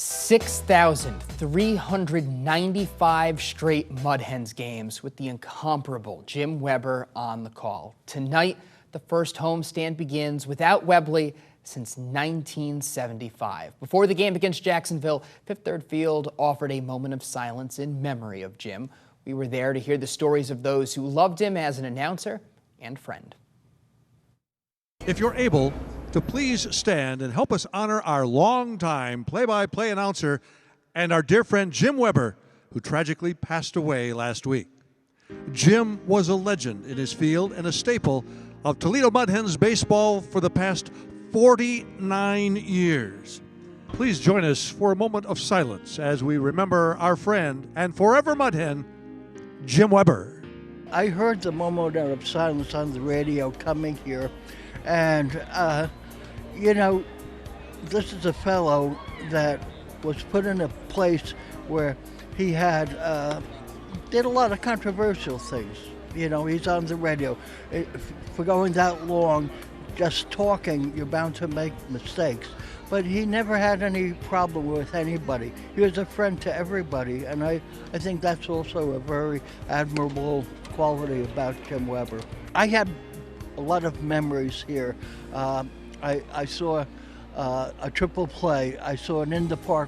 6,395 straight Mud Hens games with the incomparable Jim Weber on the call. Tonight, the first homestand begins without Webley since 1975. Before the game against Jacksonville, Fifth Third Field offered a moment of silence in memory of Jim. We were there to hear the stories of those who loved him as an announcer and friend. If you're able to please stand and help us honor our longtime play-by-play announcer and our dear friend Jim Weber, who tragically passed away last week. Jim was a legend in his field and a staple of Toledo Mud Hens baseball for the past 49 years. Please join us for a moment of silence as we remember our friend and forever Mud Hen, Jim Weber. I heard the moment of silence on the radio coming here, and you know, this is a fellow that was put in a place where he had did a lot of controversial things. You know, he's on the radio. For going that long, just talking, you're bound to make mistakes. But he never had any problem with anybody. He was a friend to everybody, and I think that's also a very admirable quality about Jim Weber. I had a lot of memories here. I saw a triple play. I saw an in-the-park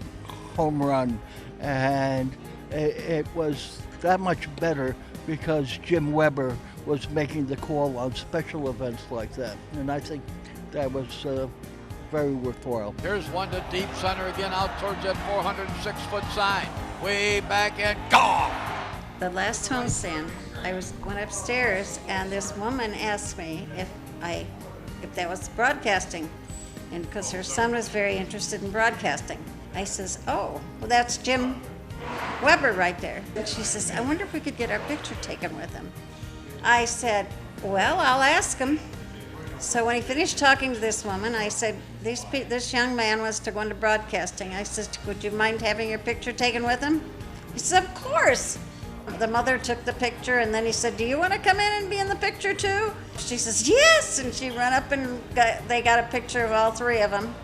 home run, and it was that much better because Jim Weber was making the call on special events like that, and I think that was very worthwhile. Here's one to deep center again, out towards that 406-foot sign. Way back and gone! The last homestand, I went upstairs, and this woman asked me if that was broadcasting, and because her son was very interested in broadcasting. I says, oh, well, that's Jim Weber right there. And she says, I wonder if we could get our picture taken with him. I said, well, I'll ask him. So when he finished talking to this woman, I said, this young man wants to go into broadcasting. I said, would you mind having your picture taken with him? He said, of course. The mother took the picture, and then he said, do you want to come in and be in the picture too? She says, yes, and she ran up and they got a picture of all three of them,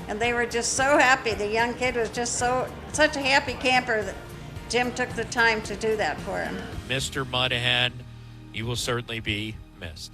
and they were just so happy. The young kid was just such a happy camper that Jim took the time to do that for him. Mr. Mud Hen, you will certainly be missed.